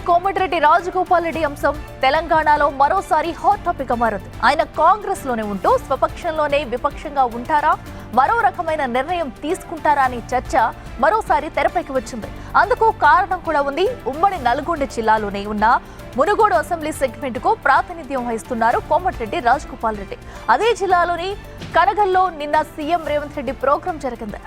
కోమటిరెడ్డి రాజగోపాల్ రెడ్డి అంశం తెలంగాణలో మరోసారి హాట్ టాపిక్ గా మారింది. ఆయన కాంగ్రెస్ లోనే ఉంటూ స్వపక్షంలోనే విపక్షంగా ఉంటారా, మరో రకమైన నిర్ణయం తీసుకుంటారా అని చర్చ మరోసారి తెరపైకి వచ్చింది. అందుకు కారణం కూడా ఉంది. ఉమ్మడి నల్గొండ జిల్లాలోనే ఉన్న మునుగోడు అసెంబ్లీ సెగ్మెంట్ కు ప్రాతినిధ్యం వహిస్తున్నారు కోమటిరెడ్డి రాజగోపాల్ రెడ్డి. అదే జిల్లాలోని కనగల్లో నిన్న సీఎం రేవంత్ రెడ్డి ప్రోగ్రాం జరిగింది.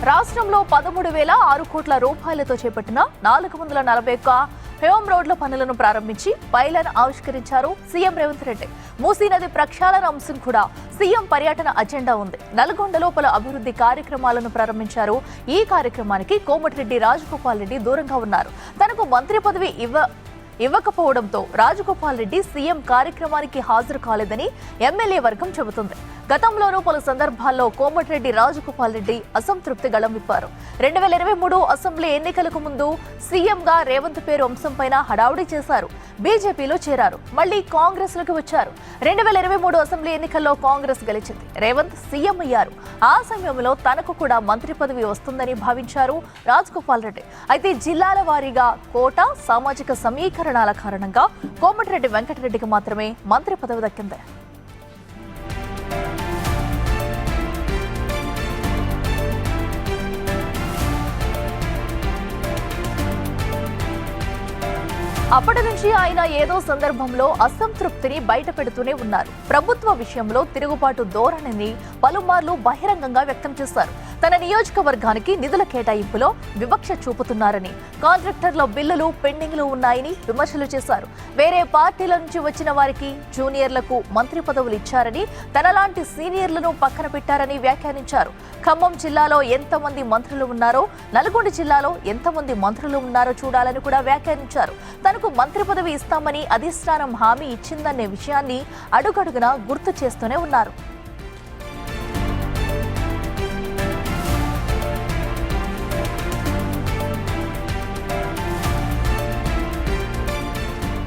రాష్ట్రంలో 13,006 కోట్ల రూపాయలతో చేపట్టిన 441 హోమ్ రోడ్ల పనులను ప్రారంభించి పైలను ఆవిష్కరించారు సీఎం రేవంత్ రెడ్డి. మూసీ నది ప్రక్షాళన అంశం కూడా సీఎం పర్యటన అజెండా ఉంది. నల్గొండలో పలు అభివృద్ధి కార్యక్రమాలను ప్రారంభించారు. ఈ కార్యక్రమానికి కోమటిరెడ్డి రాజగోపాల్ రెడ్డి దూరంగా ఉన్నారు. తనకు మంత్రి పదవి ఇవ్వకపోవడంతో రాజగోపాల్ రెడ్డి సీఎం కార్యక్రమానికి హాజరు కాలేదని ఎమ్మెల్యే వర్గం చెబుతుంది. గతంలోనూ పలు సందర్భాల్లో కోమటిరెడ్డి రాజగోపాల్ రెడ్డి అసంతృప్తి గళం విప్పారు. 2023 అసెంబ్లీ ఎన్నికలకు ముందు సీఎంగా రేవంత్ పేరు అంశంపైన హడావుడి చేశారు. బీజేపీలో చేరారు. మళ్లీ కాంగ్రెస్ లోకి వచ్చారు. 2023 అసెంబ్లీ ఎన్నికల్లో కాంగ్రెస్ గెలిచింది. రేవంత్ సీఎం అయ్యారు. ఆ సమయంలో తనకు కూడా మంత్రి పదవి వస్తుందని భావించారు రాజగోపాల్ రెడ్డి. అయితే జిల్లాల వారీగా కోట, సామాజిక సమీకరణాల కారణంగా కోమటిరెడ్డి వెంకటరెడ్డికి మాత్రమే మంత్రి పదవి దక్కింది. అప్పటి నుంచి ఆయన ఏదో సందర్భంలో అసంతృప్తిని బయట పెడుతూనే ఉన్నారు. ప్రభుత్వ విషయంలో తిరుగుబాటు ధోరణిని పలుమార్లు బహిరంగంగా వ్యక్తం చేశారు. తన నియోజకవర్గానికి నిధుల కేటాయింపులో వివక్ష చూపుతున్నారని, కాంట్రాక్టర్ల బిల్లులు పెండింగ్లు ఉన్నాయని విమర్శలు చేశారు. వేరే పార్టీల నుంచి వచ్చిన వారికి జూనియర్లకు మంత్రి పదవులు ఇచ్చారని, తనలాంటి సీనియర్లను పక్కన పెట్టారని వ్యాఖ్యానించారు. ఖమ్మం జిల్లాలో ఎంతమంది మంత్రులు ఉన్నారో, నల్గొండ జిల్లాలో ఎంతమంది మంత్రులు ఉన్నారో చూడాలని కూడా వ్యాఖ్యానించారు. తనకు మంత్రి పదవి ఇస్తామని అధిష్టానం హామీ ఇచ్చిందనే విషయాన్ని అడుగడుగునా గుర్తు చేస్తూనే ఉన్నారు.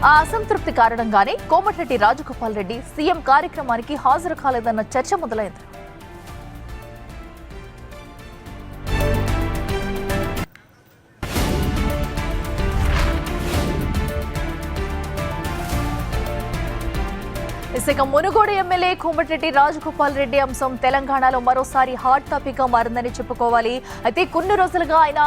ఆ అసంతృప్తి కారణంగానే కోమటిరెడ్డి రాజగోపాల్ రెడ్డి సీఎం కార్యక్రమానికి హాజరు కాలేదన్న చర్చ మొదలైంది. ఇక మునుగోడు ఎమ్మెల్యే కోమటిరెడ్డి రాజగోపాల్ రెడ్డి అంశం తెలంగాణలో మరోసారి హాట్ టాపిక్ గా మారిందని చెప్పుకోవాలి. అయితే కొన్ని రోజులుగా ఆయన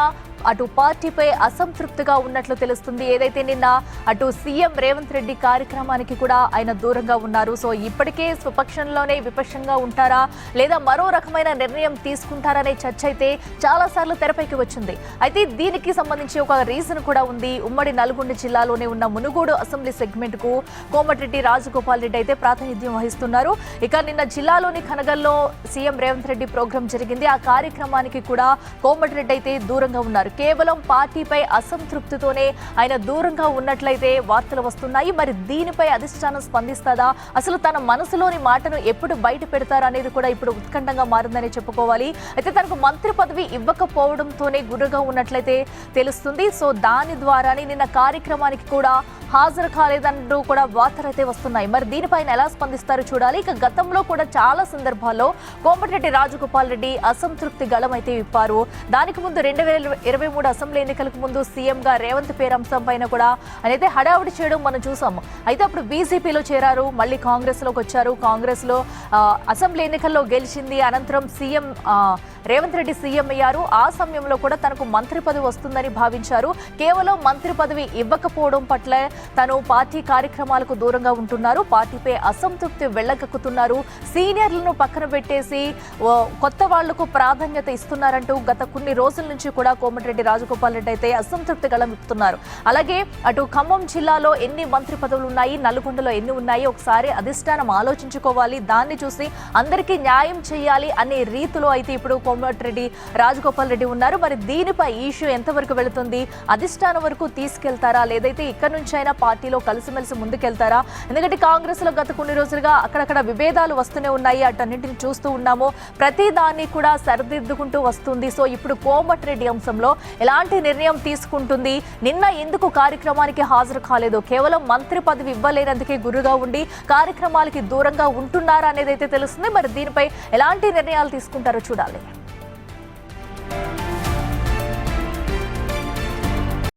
అటు పార్టీపై అసంతృప్తిగా ఉన్నట్లు తెలుస్తుంది. ఏదైతే నిన్న అటు సీఎం రేవంత్ రెడ్డి కార్యక్రమానికి కూడా ఆయన దూరంగా ఉన్నారు. సో ఇప్పటికే స్వపక్షంలోనే విపక్షంగా ఉంటారా, లేదా మరో రకమైన నిర్ణయం తీసుకుంటారనే చర్చ అయితే చాలా సార్లు తెరపైకి వచ్చింది. అయితే దీనికి సంబంధించి ఒక రీజన్ కూడా ఉంది. ఉమ్మడి నల్గొండ జిల్లాలోనే ఉన్న మునుగోడు అసెంబ్లీ సెగ్మెంట్ కు కోమటిరెడ్డి రాజగోపాల్ రెడ్డి అయితే ప్రాతినిధ్యం వహిస్తున్నారు. ఇక నిన్న జిల్లాలోని కనగల్లో సీఎం రేవంత్ రెడ్డి ప్రోగ్రాం జరిగింది. ఆ కార్యక్రమానికి కూడా కోమటిరెడ్డి అయితే దూరంగా ఉన్నారు. కేవలం పార్టీపై అసంతృప్తితోనే ఆయన దూరంగా ఉన్నట్లయితే వార్తలు వస్తున్నాయి. మరి దీనిపై అధిష్టానం స్పందిస్తుందా, అసలు తన మనసులోని మాటను ఎప్పుడు బయట పెడతారా అనేది కూడా ఇప్పుడు ఉత్కంఠంగా మారిందని చెప్పుకోవాలి. అయితే తనకు మంత్రి పదవి ఇవ్వకపోవడంతోనే గుర్రుగా ఉన్నట్లయితే తెలుస్తుంది. సో దాని ద్వారానే నిన్న కార్యక్రమానికి కూడా హాజరు కాలేదంటూ కూడా వార్తలు అయితే వస్తున్నాయి. మరి దీనిపైన ఎలా స్పందిస్తారో చూడాలి. ఇక గతంలో కూడా చాలా సందర్భాల్లో కోమటిరెడ్డి రాజగోపాల్ రెడ్డి అసంతృప్తి గళం అయితే విప్పారు. దానికి ముందు 2023 అసెంబ్లీ ఎన్నికలకు ముందు సీఎంగా రేవంత్ పేరు అంశం పైన కూడా అయితే హడావుడి చేయడం మనం చూసాము. అయితే అప్పుడు బీజేపీలో చేరారు, మళ్ళీ కాంగ్రెస్ లోకి వచ్చారు. కాంగ్రెస్ లో అసెంబ్లీ ఎన్నికల్లో గెలిచింది. అనంతరం సీఎం రేవంత్ రెడ్డి సీఎం అయ్యారు. ఆ సమయంలో కూడా తనకు మంత్రి పదవి వస్తుందని భావించారు. కేవలం మంత్రి పదవి ఇవ్వకపోవడం పట్ల తను పార్టీ కార్యక్రమాలకు దూరంగా ఉంటున్నారు. పార్టీపై అసంతృప్తి వెళ్లగక్కుతున్నారు. సీనియర్లను పక్కన పెట్టేసి కొత్త వాళ్లకు ప్రాధాన్యత ఇస్తున్నారంటూ గత కొన్ని రోజుల నుంచి కూడా కోమటిరెడ్డి రాజగోపాల్ రెడ్డి అయితే అసంతృప్తి గళం విప్పుతున్నారు. అలాగే అటు ఖమ్మం జిల్లాలో ఎన్ని మంత్రి పదవులు ఉన్నాయి, నల్గొండలో ఎన్ని ఉన్నాయి, ఒకసారి అధిష్టానం ఆలోచించుకోవాలి. దాన్ని చూసి అందరికీ న్యాయం చేయాలి అనే రీతిలో అయితే ఇప్పుడు కోమటిరెడ్డి రాజగోపాల్ రెడ్డి ఉన్నారు. మరి దీనిపై ఈ ఇష్యూ ఎంతవరకు వెళుతుంది, అధిష్టానం వరకు తీసుకెళ్తారా, లేదైతే ఇక్కడ నుంచి అయినా పార్టీలో కలిసిమెలిసి ముందుకెళ్తారా? ఎందుకంటే కాంగ్రెస్ లో గత కొన్ని రోజులుగా అక్కడక్కడ విభేదాలు వస్తూనే ఉన్నాయి, అటన్నింటిని చూస్తూ ఉన్నాము. ప్రతి దాన్ని కూడా సరిదిద్దుకుంటూ వస్తుంది. సో ఇప్పుడు కోమటిరెడ్డి అంశంలో ఎలాంటి నిర్ణయం తీసుకుంటుంది? నిన్న ఎందుకు కార్యక్రమానికి హాజరు కాలేదు, కేవలం మంత్రి పదవి ఇవ్వలేనందుకే గురుగా ఉండి కార్యక్రమాలకి దూరంగా ఉంటున్నారా అనేది అయితే తెలుస్తుంది. మరి దీనిపై ఎలాంటి నిర్ణయాలు తీసుకుంటారో చూడాలి.